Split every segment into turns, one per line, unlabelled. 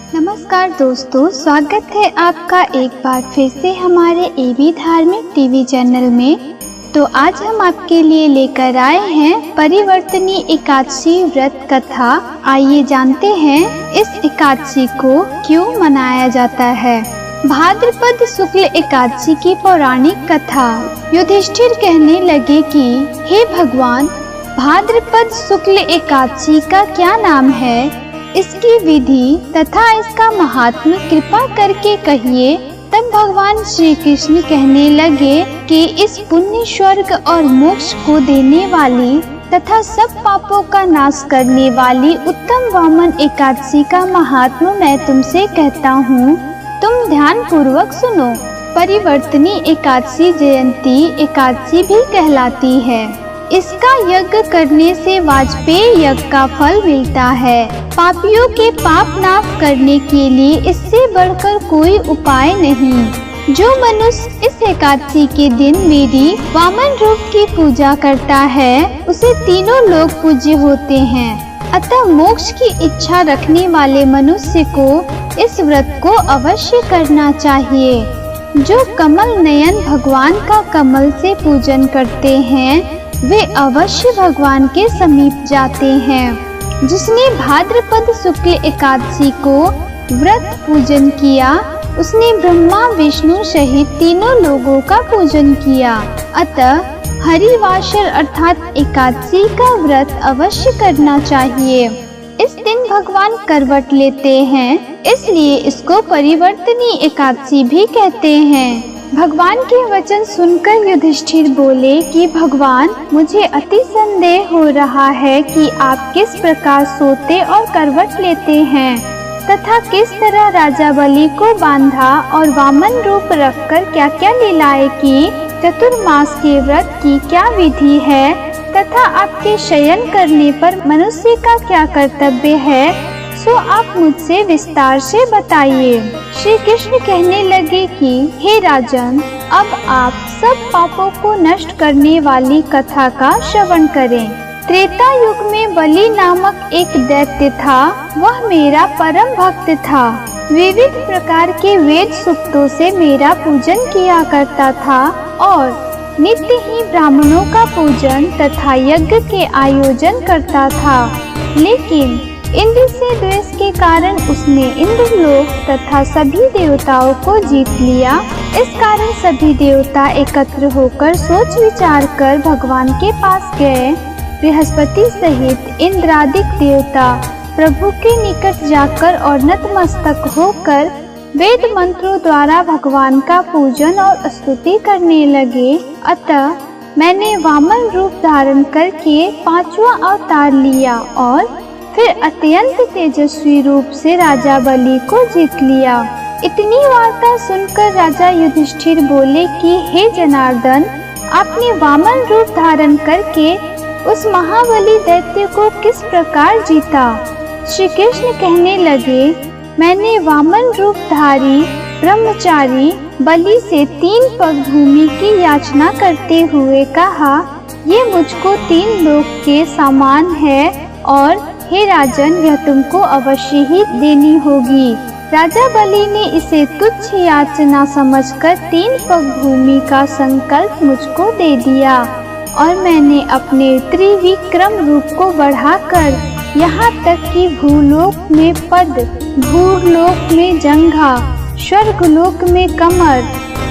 नमस्कार दोस्तों, स्वागत है आपका एक बार फिर से हमारे एबी धार्मिक टीवी चैनल में। तो आज हम आपके लिए लेकर आए हैं परिवर्तनी एकादशी व्रत कथा। आइए जानते हैं इस एकादशी को क्यों मनाया जाता है। भाद्रपद शुक्ल एकादशी की पौराणिक कथा। युधिष्ठिर कहने लगे कि हे भगवान, भाद्रपद शुक्ल एकादशी का क्या नाम है, इसकी विधि तथा इसका महात्म्य कृपा करके कहिए। तब भगवान श्री कृष्ण कहने लगे कि इस पुण्य स्वर्ग और मोक्ष को देने वाली तथा सब पापों का नाश करने वाली उत्तम वामन एकादशी का महात्म्य मैं तुमसे कहता हूँ, तुम ध्यान पूर्वक सुनो। परिवर्तनी एकादशी जयंती एकादशी भी कहलाती है। इसका यज्ञ करने से वाजपेय यज्ञ का फल मिलता है। पापियों के पाप नाश करने के लिए इससे बढ़कर कोई उपाय नहीं। जो मनुष्य इस एकादशी के दिन मेरी वामन रूप की पूजा करता है, उसे तीनों लोग पूज्य होते हैं। अतः मोक्ष की इच्छा रखने वाले मनुष्य को इस व्रत को अवश्य करना चाहिए। जो कमल नयन भगवान का कमल से पूजन करते हैं, वे अवश्य भगवान के समीप जाते हैं। जिसने भाद्रपद शुक्ल एकादशी को व्रत पूजन किया, उसने ब्रह्मा विष्णु सहित तीनों लोगों का पूजन किया। अतः हरिवासर अर्थात एकादशी का व्रत अवश्य करना चाहिए। इस दिन भगवान करवट लेते हैं, इसलिए इसको परिवर्तनी एकादशी भी कहते हैं। भगवान के वचन सुनकर युधिष्ठिर बोले कि भगवान, मुझे अति संदेह हो रहा है कि आप किस प्रकार सोते और करवट लेते हैं तथा किस तरह राजा बलि को बांधा और वामन रूप रखकर क्या क्या लीलाएं की। चतुर्मास के व्रत की क्या विधि है तथा आपके शयन करने पर मनुष्य का क्या कर्तव्य है, सो आप मुझसे विस्तार से बताइए। श्री कृष्ण कहने लगे कि हे राजन, अब आप सब पापों को नष्ट करने वाली कथा का श्रवण करें। त्रेता युग में बलि नामक एक दैत्य था। वह मेरा परम भक्त था। विविध प्रकार के वेद सूक्तों से मेरा पूजन किया करता था और नित्य ही ब्राह्मणों का पूजन तथा यज्ञ के आयोजन करता था। लेकिन इंद्र से द्वेष के कारण उसने इंद्रलोक तथा सभी देवताओं को जीत लिया। इस कारण सभी देवता एकत्र होकर सोच विचार कर भगवान के पास गए। बृहस्पति सहित इंद्रादिक देवता प्रभु के निकट जाकर और नतमस्तक होकर वेद मंत्रों द्वारा भगवान का पूजन और स्तुति करने लगे। अतः मैंने वामन रूप धारण करके पांचवा अवतार लिया और फिर अत्यंत तेजस्वी रूप से राजा बलि को जीत लिया। इतनी वार्ता सुनकर राजा युधिष्ठिर बोले कि हे जनार्दन, आपने वामन रूप धारण करके उस महाबली दैत्य को किस प्रकार जीता। श्री कृष्ण कहने लगे, मैंने वामन रूपधारी ब्रह्मचारी बलि से 3 पग भूमि की याचना करते हुए कहा, ये मुझको 3 लोक के समान है और हे राजन, यह तुमको अवश्य ही देनी होगी। राजा बलि ने इसे तुच्छ याचना समझकर 3 पग भूमि का संकल्प मुझको दे दिया और मैंने अपने त्रिविक्रम रूप को बढ़ाकर यहाँ तक कि भूलोक में पद, भूलोक में जंघा, स्वर्गलोक में कमर,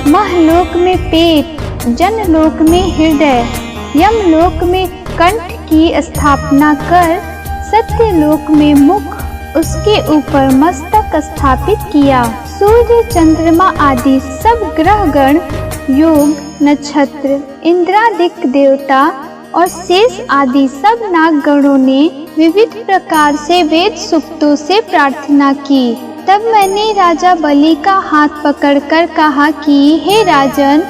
महलोक में पेट, जनलोक में हृदय, यमलोक में कंठ की स्थापना कर सत्यलोक में मुख, उसके ऊपर मस्तक स्थापित किया। सूर्य चंद्रमा आदि सब ग्रहगण, योग, नक्षत्र, इंद्रादिक देवता और शेष आदि सब नागगणों ने विविध प्रकार से वेद सूक्तों से प्रार्थना की। तब मैंने राजा बलि का हाथ पकड़कर कहा कि हे राजन,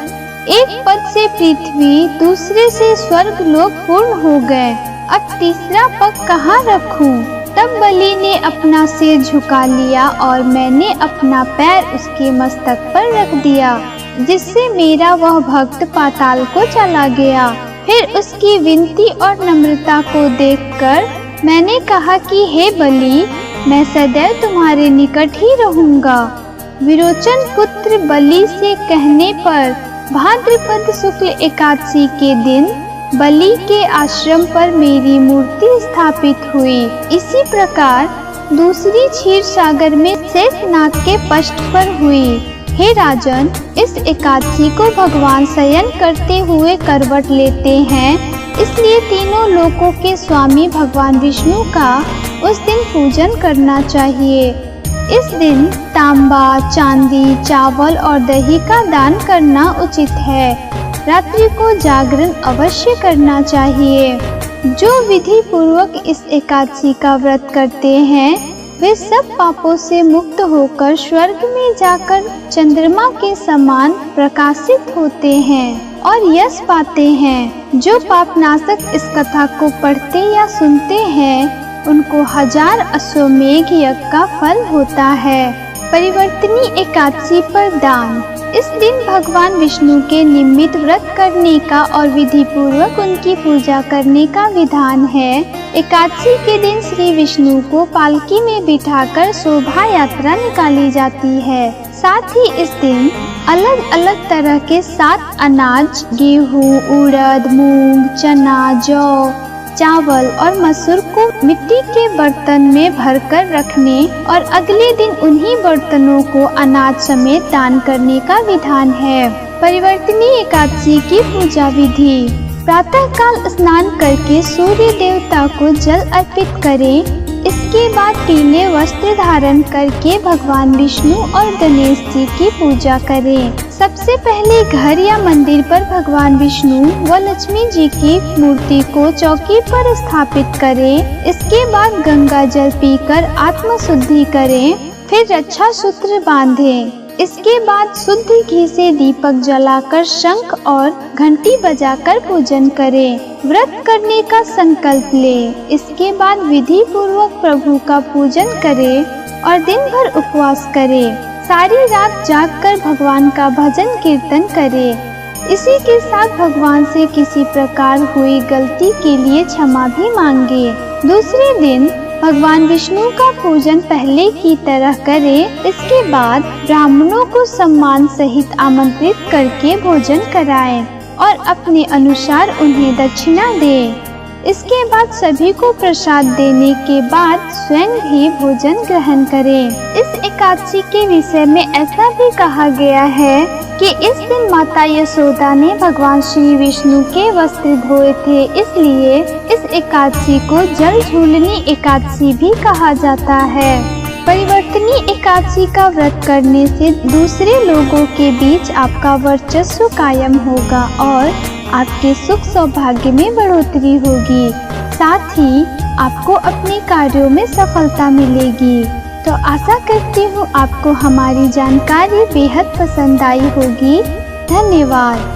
एक पद से पृथ्वी, दूसरे से स्वर्ग लोक पूर्ण हो गए। अब तीसरा पग कहाँ रखूं? तब बलि ने अपना सिर झुका लिया और मैंने अपना पैर उसके मस्तक पर रख दिया, जिससे मेरा वह भक्त पाताल को चला गया। फिर उसकी विनती और नम्रता को देखकर मैंने कहा कि हे बलि, मैं सदैव तुम्हारे निकट ही रहूंगा। विरोचन पुत्र बलि से कहने पर भाद्रपद शुक्ल एकादशी के दिन बलि के आश्रम पर मेरी मूर्ति स्थापित हुई। इसी प्रकार दूसरी क्षीर सागर में शेषनाग के पृष्ठ पर हुई। हे राजन, इस एकादशी को भगवान शयन करते हुए करवट लेते हैं, इसलिए तीनों लोकों के स्वामी भगवान विष्णु का उस दिन पूजन करना चाहिए। इस दिन तांबा, चांदी, चावल और दही का दान करना उचित है। रात्रि को जागरण अवश्य करना चाहिए। जो विधि पूर्वक इस एकादशी का व्रत करते हैं वे सब पापों से मुक्त होकर स्वर्ग में जाकर चंद्रमा के समान प्रकाशित होते हैं और यश पाते हैं। जो पापनाशक इस कथा को पढ़ते या सुनते हैं उनको 1000 अश्वमेघ यज्ञ का फल होता है। परिवर्तनी एकादशी पर दान। इस दिन भगवान विष्णु के निमित्त व्रत करने का और विधि पूर्वक उनकी पूजा करने का विधान है। एकादशी के दिन श्री विष्णु को पालकी में बिठाकर शोभा यात्रा निकाली जाती है। साथ ही इस दिन अलग अलग तरह के 7 अनाज गेहूँ, उड़द, मूंग, चना, जौ, चावल और मसूर को मिट्टी के बर्तन में भरकर रखने और अगले दिन उन्हीं बर्तनों को अनाज समेत दान करने का विधान है। परिवर्तनी एकादशी की पूजा विधि। प्रातः काल स्नान करके सूर्य देवता को जल अर्पित करें। इसके बाद पीले वस्त्र धारण करके भगवान विष्णु और गणेश जी की पूजा करें। सबसे पहले घर या मंदिर पर भगवान विष्णु व लक्ष्मी जी की मूर्ति को चौकी पर स्थापित करें। इसके बाद गंगा जल पीकर आत्म शुद्धि करें। फिर रक्षा सूत्र बांधें। इसके बाद शुद्ध घी से दीपक जलाकर शंख और घंटी बजाकर पूजन करें। व्रत करने का संकल्प लें। इसके बाद विधि पूर्वक प्रभु का पूजन करें और दिन भर उपवास करें। सारी रात जागकर भगवान का भजन कीर्तन करें। इसी के साथ भगवान से किसी प्रकार हुई गलती के लिए क्षमा भी मांगे। दूसरे दिन भगवान विष्णु का पूजन पहले की तरह करें। इसके बाद ब्राह्मणों को सम्मान सहित आमंत्रित करके भोजन कराएं और अपने अनुसार उन्हें दक्षिणा दें। इसके बाद सभी को प्रसाद देने के बाद स्वयं भी भोजन ग्रहण करें। इस एकादशी के विषय में ऐसा भी कहा गया है कि इस दिन माता यशोदा ने भगवान श्री विष्णु के वस्त्र धोए थे, इसलिए इस एकादशी को जल झूलनी एकादशी भी कहा जाता है। परिवर्तनी एकादशी का व्रत करने से दूसरे लोगों के बीच आपका वर्चस्व कायम होगा और आपके सुख सौभाग्य में बढ़ोतरी होगी। साथ ही आपको अपने कार्यों में सफलता मिलेगी। तो आशा करती हूँ आपको हमारी जानकारी बेहद पसंद आई होगी। धन्यवाद।